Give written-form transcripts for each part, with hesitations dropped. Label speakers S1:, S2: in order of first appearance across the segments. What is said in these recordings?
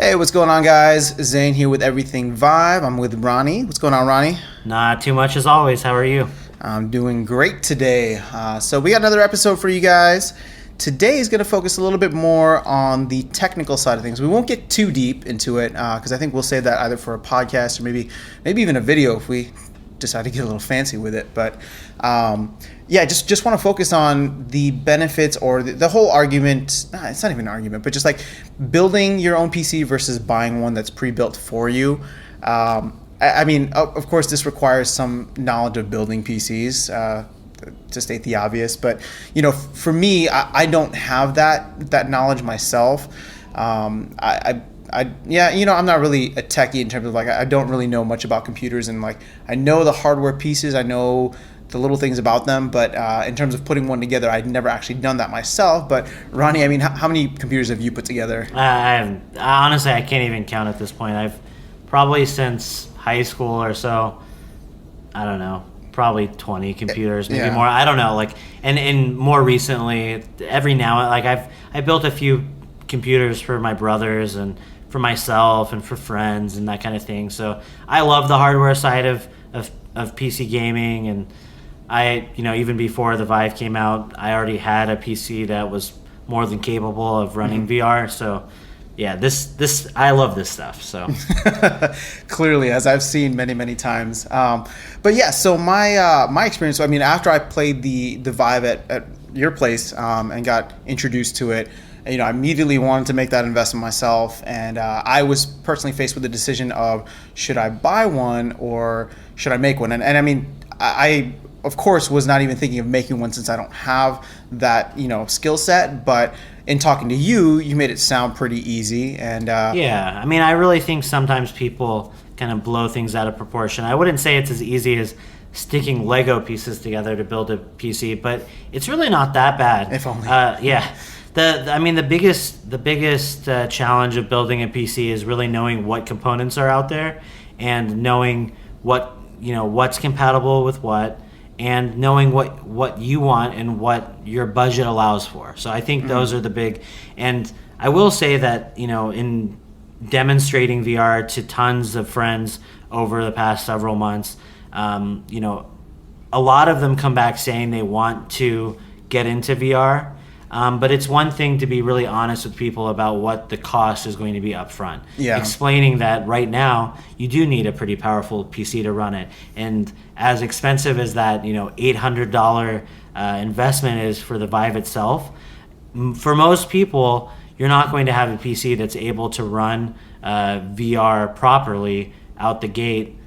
S1: Hey, what's going on, guys? Zain here with Everything Vibe. I'm with Ronnie. What's going on, Ronnie?
S2: Not too much as always. How are you?
S1: I'm doing great today. So we got another episode for you guys. Today is going to focus a little bit more on the technical side of things. We won't get too deep into it because I think we'll save that either for a podcast or maybe even a video if we decide to get a little fancy with it. But just want to focus on the benefits or the whole argument. It's not even an argument, but just like building your own PC versus buying one that's pre-built for you. I mean, of course, this requires some knowledge of building PCs, to state the obvious. But, for me, I don't have that knowledge myself. I'm not really a techie in terms of I don't really know much about computers, and I know the hardware pieces, I know the little things about them, but in terms of putting one together, I'd never actually done that myself. But Ronnie, I mean, how many computers have you put together?
S2: Honestly, I can't even count at this point. I've probably since high school or so, I don't know, probably 20 computers, maybe more. I don't know. And more recently, every now and I built a few computers for my brothers and for myself and for friends and that kind of thing. So I love the hardware side of PC gaming, and even before the Vive came out, I already had a PC that was more than capable of running VR. So yeah, this I love this stuff. So
S1: clearly, as I've seen many times. But yeah, so my experience. I mean, after I played the Vive at your place and got introduced to it, I immediately wanted to make that investment myself, and I was personally faced with the decision of should I buy one or should I make one? And I mean, I of course was not even thinking of making one since I don't have that skill set. But in talking to you, you made it sound pretty easy. And
S2: yeah, I mean, I really think sometimes people kind of blow things out of proportion. I wouldn't say it's as easy as sticking Lego pieces together to build a PC, but it's really not that bad.
S1: If only.
S2: Yeah. The biggest challenge of building a PC is really knowing what components are out there and knowing what's compatible with what, and knowing what you want and what your budget allows for. So I think those are the big. And I will say that in demonstrating VR to tons of friends over the past several months, a lot of them come back saying they want to get into VR. But it's one thing to be really honest with people about what the cost is going to be up front.
S1: Yeah.
S2: Explaining that right now you do need a pretty powerful PC to run it. And as expensive as that $800 investment is for the Vive itself, for most people, you're not going to have a PC that's able to run VR properly out the gate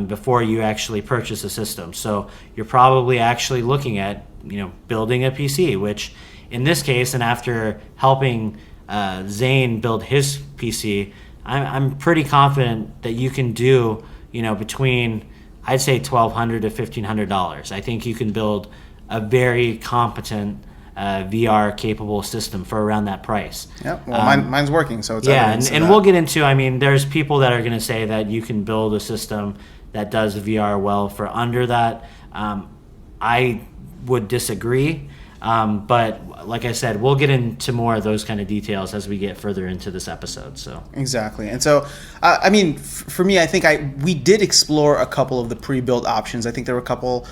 S2: before you actually purchase a system. So you're probably actually looking at building a PC, which in this case, and after helping Zain build his PC, I'm pretty confident that you can do between, I'd say, $1,200 to $1,500. I think you can build a very competent VR capable system for around that price.
S1: Yeah, well, mine's working, so it's
S2: and we'll get into. I mean, there's people that are going to say that you can build a system that does VR well for under that. I would disagree. But like I said, we'll get into more of those kind of details as we get further into this episode. So
S1: exactly. And so, I mean, for me, I think we did explore a couple of the pre-built options. I think there were a couple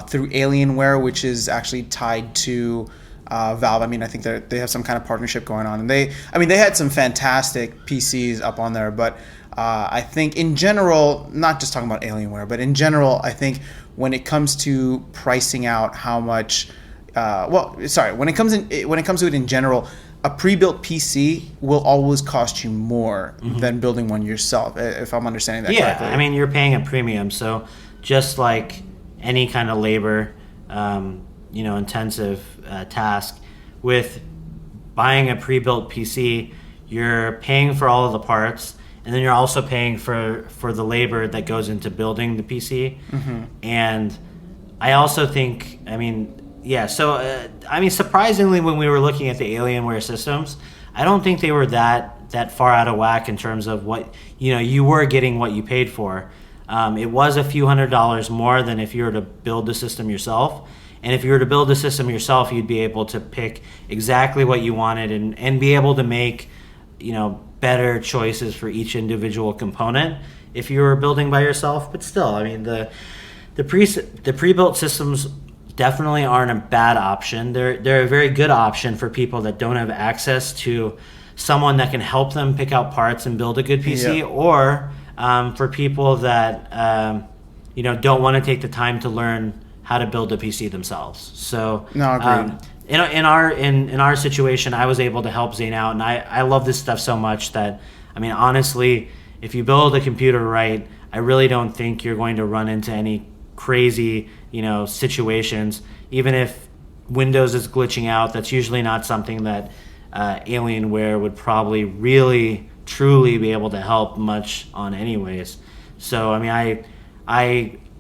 S1: through Alienware, which is actually tied to Valve. I mean, I think they have some kind of partnership going on. And they had some fantastic PCs up on there. But I think in general, not just talking about Alienware, but in general, I think when it comes to pricing out how much... when it comes to it in general, a pre-built PC will always cost you more than building one yourself, if I'm understanding that correctly.
S2: Yeah, I mean, you're paying a premium, so just like any kind of labor, intensive task, with buying a pre-built PC, you're paying for all of the parts, and then you're also paying for the labor that goes into building the PC. And I also think, surprisingly, when we were looking at the Alienware systems, I don't think they were that far out of whack in terms of what, you were getting what you paid for. It was a few $100s more than if you were to build the system yourself. And if you were to build the system yourself, you'd be able to pick exactly what you wanted and be able to make, better choices for each individual component if you were building by yourself. But still, I mean, the pre-built systems definitely aren't a bad option. They're a very good option for people that don't have access to someone that can help them pick out parts and build a good PC, or for people that don't want to take the time to learn how to build a PC themselves. So
S1: no, agreed.
S2: In our situation, I was able to help Zain out, and I love this stuff so much that, I mean, honestly, if you build a computer right, I really don't think you're going to run into any crazy, situations. Even if Windows is glitching out, that's usually not something that Alienware would probably really, truly be able to help much on anyways. So, I mean,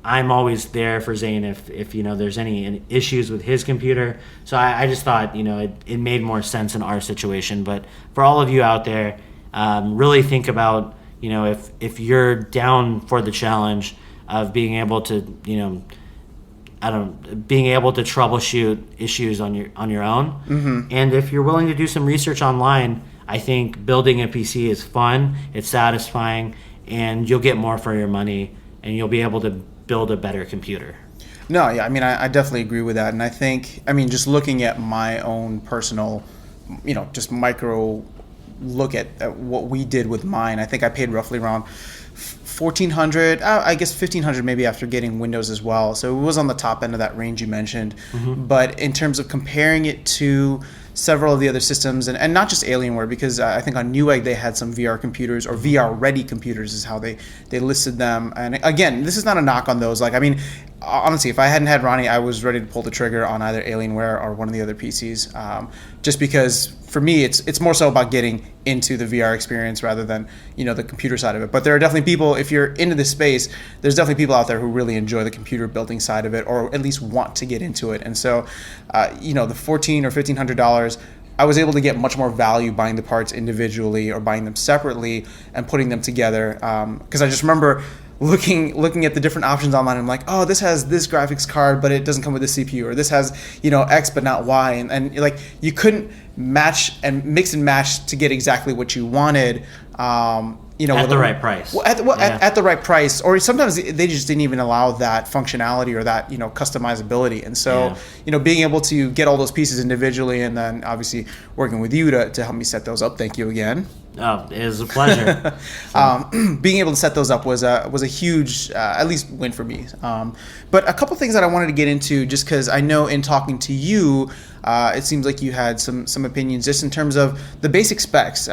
S2: I'm always there for Zain if there's any issues with his computer. So I just thought it made more sense in our situation. But for all of you out there, really think about if you're down for the challenge of being able to being able to troubleshoot issues on your own, and if you're willing to do some research online, I think building a PC is fun, it's satisfying, and you'll get more for your money, and you'll be able to build a better computer.
S1: No, yeah, I mean, I definitely agree with that. And I think, just looking at my own personal, just micro look at what we did with mine, I think I paid roughly around $1,400, I guess $1,500 maybe after getting Windows as well. So it was on the top end of that range you mentioned. But in terms of comparing it to several of the other systems, and not just Alienware, because I think on Newegg they had some VR computers, or VR ready computers is how they listed them. And again, this is not a knock on those. Like, I mean, honestly, if I hadn't had Ronnie, I was ready to pull the trigger on either Alienware or one of the other PCs, just because for me it's more so about getting into the VR experience rather than the computer side of it. But there are definitely people, if you're into this space, there's definitely people out there who really enjoy the computer building side of it, or at least want to get into it. And so the $1,400 or $1,500, I was able to get much more value buying the parts individually or buying them separately and putting them together, because I just remember looking at the different options online. I'm like, oh, this has this graphics card, but it doesn't come with the CPU, or this has X but not Y, and like you couldn't match and mix and match to get exactly what you wanted.
S2: At the right price.
S1: At the right price, or sometimes they just didn't even allow that functionality or that customizability. And so being able to get all those pieces individually, and then obviously working with you to help me set those up. Thank you again.
S2: Oh, it was a pleasure.
S1: Being able to set those up was a huge at least win for me. But a couple things that I wanted to get into, just because I know in talking to you, it seems like you had some opinions just in terms of the basic specs.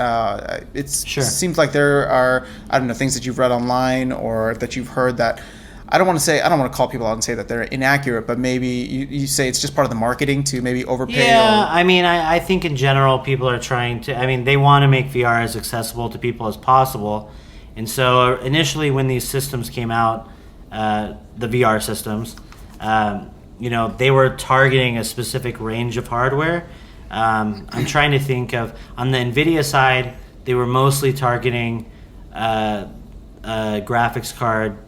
S1: Seems like there are, I don't know, things that you've read online or that you've heard that I don't want to call people out and say that they're inaccurate, but maybe you say it's just part of the marketing to maybe overpay.
S2: Yeah, I mean, I think in general people are trying to, they want to make VR as accessible to people as possible. And so initially when these systems came out, the VR systems, they were targeting a specific range of hardware. I'm trying to think of, on the NVidia side, they were mostly targeting a graphics card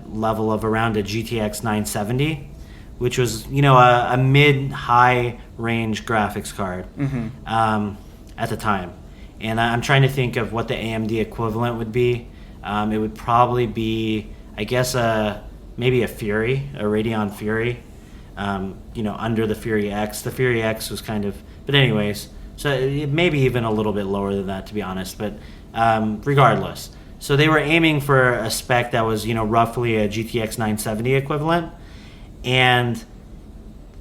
S2: level of around a GTX 970, which was a mid-high range graphics card at the time. And I'm trying to think of what the AMD equivalent would be. It would probably be, I guess, maybe a Radeon Fury, under the Fury X. The Fury X was kind of, but anyways, so it maybe even a little bit lower than that, to be honest. But regardless, so they were aiming for a spec that was, roughly a GTX 970 equivalent. And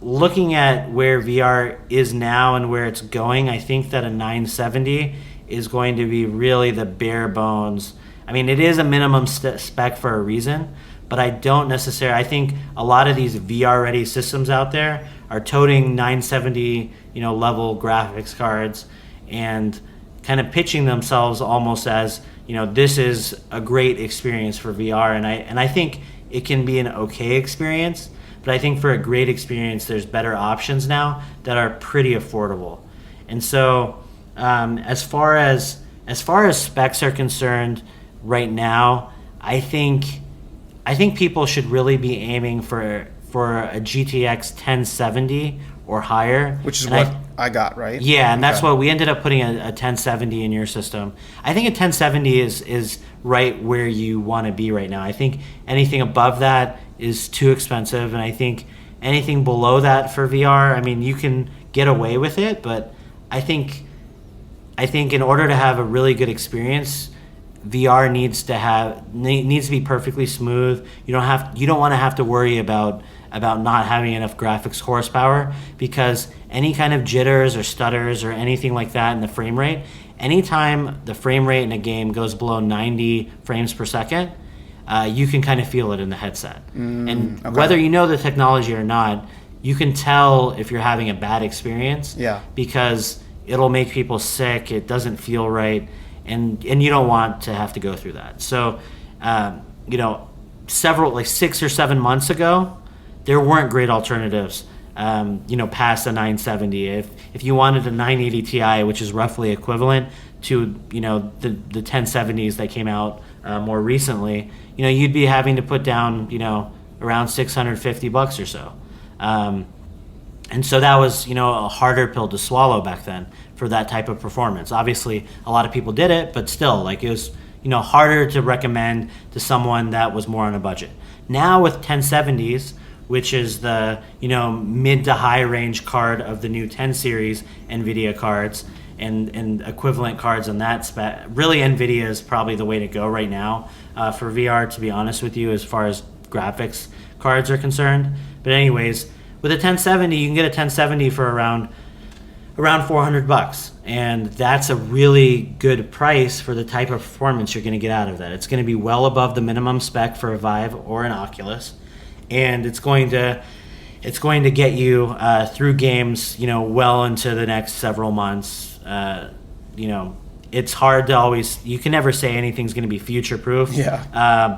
S2: looking at where VR is now and where it's going, I think that a 970 is going to be really the bare bones. It is a minimum spec for a reason, but I don't necessarily. I think a lot of these VR-ready systems out there are toting 970, level graphics cards and kind of pitching themselves almost as, this is a great experience for VR, and I think it can be an okay experience, but I think for a great experience, there's better options now that are pretty affordable. And so, as far as specs are concerned, right now, I think people should really be aiming for a GTX 1070 or higher.
S1: Which is I got, right?
S2: Yeah, and that's
S1: Okay.
S2: what we ended up putting a 1070 in your system. I think a 1070 is right where you want to be right now. I think anything above that is too expensive, and I think anything below that for VR, I mean, you can get away with it, but I think in order to have a really good experience, VR needs to be perfectly smooth. You don't want to have to worry about not having enough graphics horsepower, because any kind of jitters or stutters or anything like that in the frame rate, anytime the frame rate in a game goes below 90 frames per second, you can kind of feel it in the headset. And
S1: okay.
S2: whether you know the technology or not, you can tell if you're having a bad experience.
S1: Yeah.
S2: Because it'll make people sick. It doesn't feel right, and you don't want to have to go through that. So, several, like 6 or 7 months ago, there weren't great alternatives. Past the 970. If you wanted a 980 Ti, which is roughly equivalent to the 1070s that came out more recently, you'd be having to put down around $650 or so. And so that was, a harder pill to swallow back then for that type of performance. Obviously, a lot of people did it, but still, like, it was, harder to recommend to someone that was more on a budget. Now with 1070s, which is the, mid to high range card of the new 10 series NVIDIA cards and equivalent cards on that spec, really NVIDIA is probably the way to go right now for VR, to be honest with you, as far as graphics cards are concerned. But anyways, with a 1070, you can get a 1070 for around $400, and that's a really good price for the type of performance you're going to get out of that. It's going to be well above the minimum spec for a Vive or an Oculus, and it's going to get you through games, well into the next several months. It's hard to always, you can never say anything's going to be future proof.
S1: Yeah.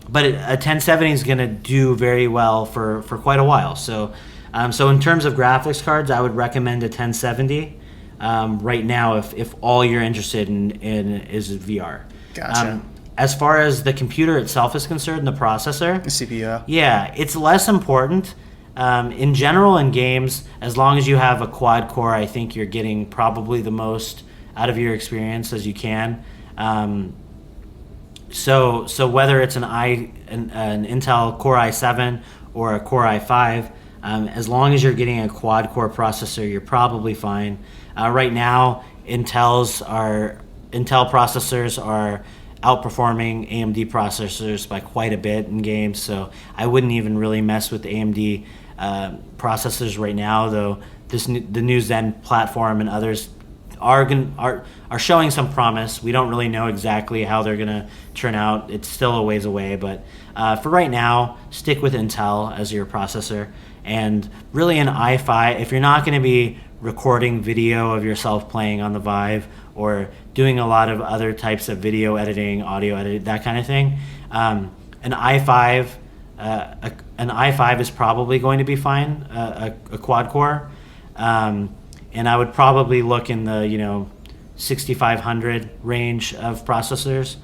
S2: But a 1070 is going to do very well for quite a while. So in terms of graphics cards, I would recommend a 1070 right now if all you're interested in is VR.
S1: Gotcha.
S2: As far as the computer itself is concerned, the processor,
S1: The CPU.
S2: yeah, it's less important. In general, in games, as long as you have a quad core, I think you're getting probably the most out of your experience as you can. So whether it's an Intel Core i7 or a Core i5, as long as you're getting a quad core processor, you're probably fine. Right now, Intel processors are outperforming AMD processors by quite a bit in games, so I wouldn't even really mess with AMD processors right now. Though the new Zain platform and others are showing some promise. We don't really know exactly how they're gonna turn out. It's still a ways away, but for right now, stick with Intel as your processor. And really an i5, if you're not going to be recording video of yourself playing on the Vive or doing a lot of other types of video editing, audio editing, that kind of thing, an i5 is probably going to be fine, a quad core. And I would probably look in the 6500 range of processors.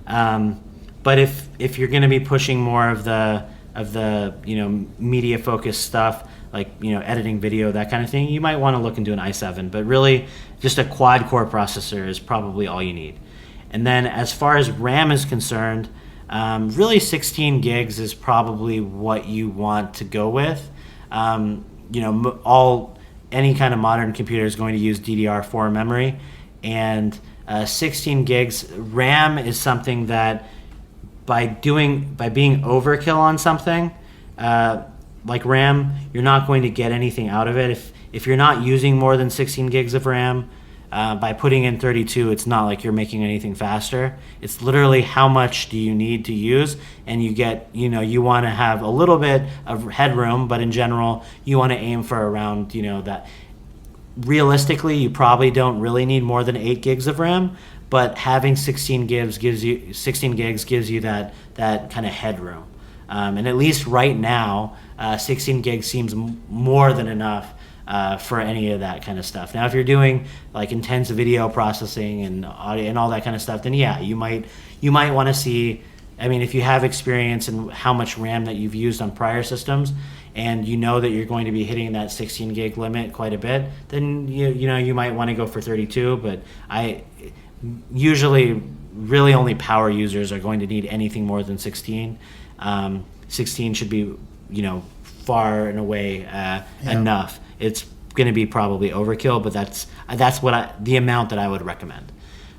S2: But if you're going to be pushing more of the media focused stuff, like editing video, that kind of thing, you might want to look into an i7. But really, just a quad core processor is probably all you need. And then as far as RAM is concerned, really 16 gigs is probably what you want to go with. Any kind of modern computer is going to use DDR4 memory, and 16 gigs RAM is something that by being overkill on something like RAM, you're not going to get anything out of it. If you're not using more than 16 gigs of RAM, by putting in 32, it's not like you're making anything faster. It's literally how much do you need to use, and you want to have a little bit of headroom, but in general, you want to aim for around that. Realistically, you probably don't really need more than 8 gigs of RAM, but having 16 gigs gives you that kind of headroom. And at least right now, 16 gigs seems more than enough for any of that kind of stuff. Now, if you're doing like intense video processing and audio and all that kind of stuff, then yeah, you might want to see. I mean, if you have experience in how much RAM that you've used on prior systems, and you know that you're going to be hitting that 16 gig limit quite a bit, then you might want to go for 32. But I usually really only power users are going to need anything more than 16. 16 should be far and away enough. It's going to be probably overkill, but that's the amount that I would recommend.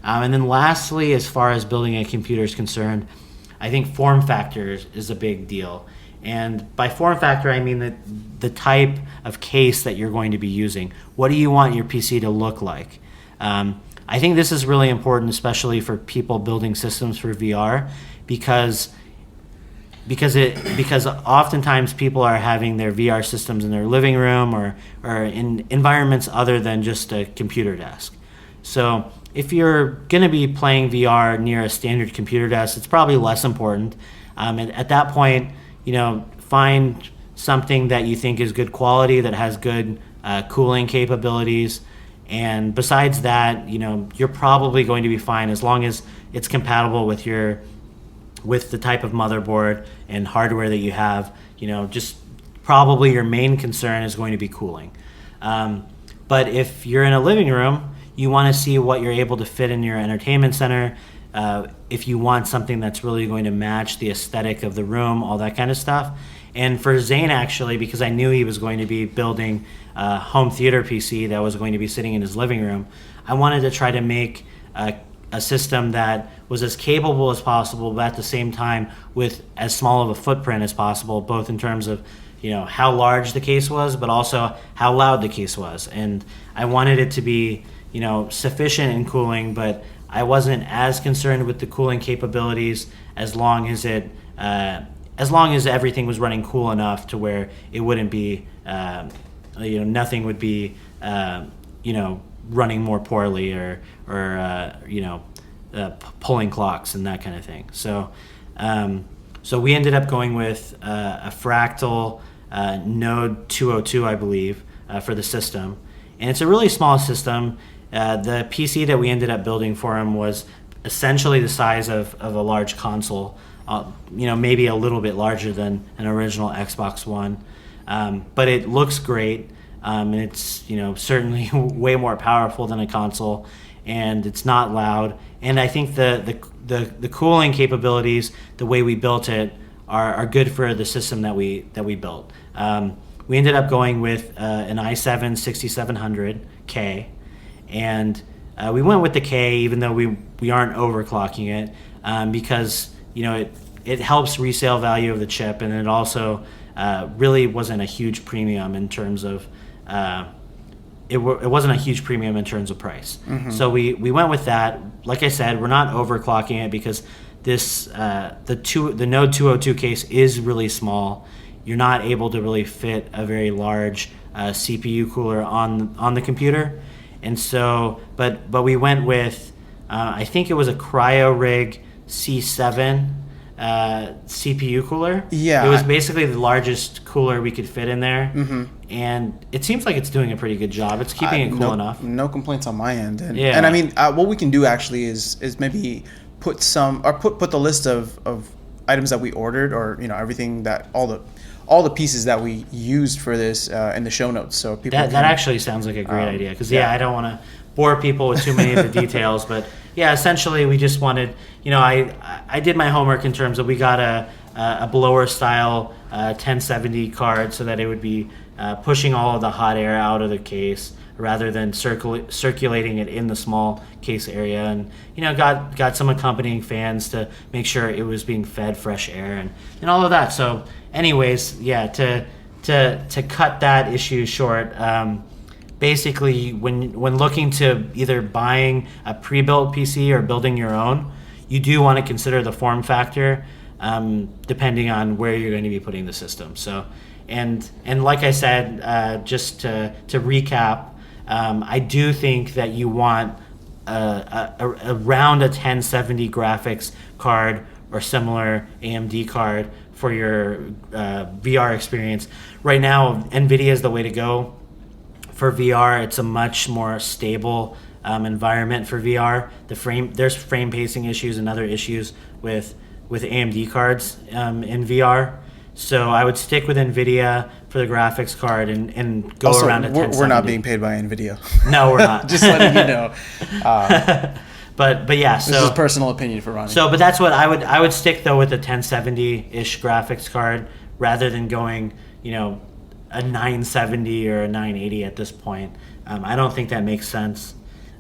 S2: And then lastly, as far as building a computer is concerned, I think form factor is a big deal. And by form factor, I mean the type of case that you're going to be using. What do you want your PC to look like? I think this is really important, especially for people building systems for VR, because oftentimes people are having their VR systems in their living room or in environments other than just a computer desk. So if you're going to be playing VR near a standard computer desk, it's probably less important. And at that point, find something that you think is good quality, that has good cooling capabilities. And besides that, you're probably going to be fine as long as it's compatible with the type of motherboard and hardware that you have. Just probably your main concern is going to be cooling. But if you're in a living room, you want to see what you're able to fit in your entertainment center. If you want something that's really going to match the aesthetic of the room, all that kind of stuff. And for Zain, actually, because I knew he was going to be building a home theater PC that was going to be sitting in his living room, I wanted to try to make a system that was as capable as possible, but at the same time with as small of a footprint as possible, both in terms of how large the case was, but also how loud the case was. And I wanted it to be sufficient in cooling, but I wasn't as concerned with the cooling capabilities as long as everything was running cool enough to where it wouldn't be nothing would be running more poorly or pulling clocks and that kind of thing. So we ended up going with a Fractal Node 202, I believe, for the system, and it's a really small system. The PC that we ended up building for him was essentially the size of a large console, maybe a little bit larger than an original Xbox One, but it looks great, and it's certainly way more powerful than a console, and it's not loud. And I think the cooling capabilities, the way we built it, are good for the system that we built. We ended up going with an i7 6700K. And we went with the K, even though we aren't overclocking it, because it helps resale value of the chip, and it also really wasn't a huge premium in terms of it wasn't a huge premium in terms of price. Mm-hmm. So we went with that. Like I said, we're not overclocking it because the Node 202 case is really small. You're not able to really fit a very large CPU cooler on the computer. And so, but we went with, I think it was a CryoRig C7 CPU cooler.
S1: Yeah.
S2: It was basically the largest cooler we could fit in there.
S1: Mm-hmm.
S2: And it seems like it's doing a pretty good job. It's keeping it cool enough.
S1: No complaints on my end. And,
S2: yeah.
S1: And I mean, what we can do actually is maybe put the list of items that we ordered, or everything that all the pieces that we used for this in the show notes, so people
S2: that actually sounds like a great idea, because I don't want to bore people with too many of the details, but essentially we just wanted, I did my homework in terms of, we got a blower style 1070 card so that it would be pushing all of the hot air out of the case rather than circulating it in the small case area, and got some accompanying fans to make sure it was being fed fresh air and all of that. So anyways, to cut that issue short, basically when looking to either buying a pre-built PC or building your own, you do want to consider the form factor, depending on where you're going to be putting the system. So and like I said, just to recap, I do think that you want around a 1070 graphics card or similar AMD card for your VR experience. Right now, NVidia is the way to go for VR. It's a much more stable environment for VR. There's frame pacing issues and other issues with AMD cards in VR. So I would stick with NVIDIA for the graphics card and go
S1: Also,
S2: around a 1070.
S1: we're not being paid by NVIDIA.
S2: No, we're not.
S1: Just letting you know.
S2: But yeah, so
S1: this is personal opinion for Ronnie.
S2: but that's what I would stick though with a 1070-ish graphics card rather than going, a 970 or a 980 at this point. I don't think that makes sense.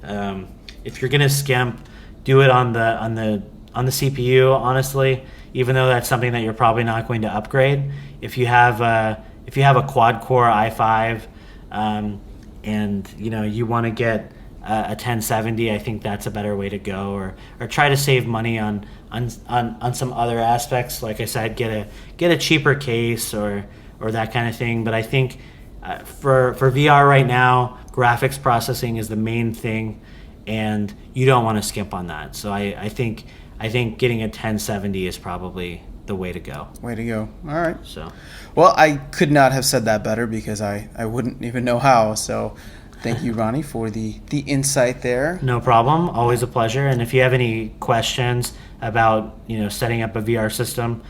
S2: If you're gonna skimp, do it on the CPU. Honestly, even though that's something that you're probably not going to upgrade. If you have a quad core i5, and you want to get a 1070, I think that's a better way to go. Or try to save money on some other aspects. Like I said, get a cheaper case or that kind of thing. But I think for VR right now, graphics processing is the main thing, and you don't want to skimp on that. So I think getting a 1070 is probably the way to go.
S1: Way to go. All right.
S2: So,
S1: well, I could not have said that better because I wouldn't even know how. So thank you, Ronnie, for the insight there.
S2: No problem. Always a pleasure. And if you have any questions about setting up a VR system,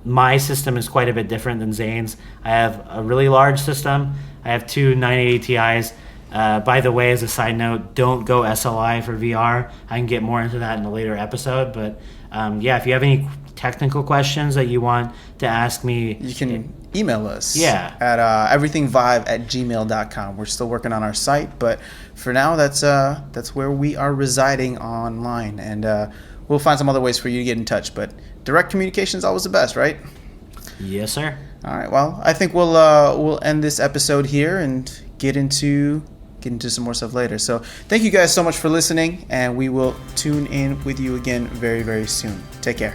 S2: my system is quite a bit different than Zain's. I have a really large system. I have two 980 Ti's. By the way, as a side note, don't go SLI for VR. I can get more into that in a later episode. But if you have any technical questions that you want to ask me,
S1: you can email us
S2: at
S1: everythingvive@gmail.com. We're still working on our site, but for now, that's where we are residing online, and we'll find some other ways for you to get in touch. But direct communication is always the best, right?
S2: Yes, sir.
S1: All right. Well, I think we'll end this episode here and get into some more stuff later. So thank you guys so much for listening, and we will tune in with you again very, very soon. Take care.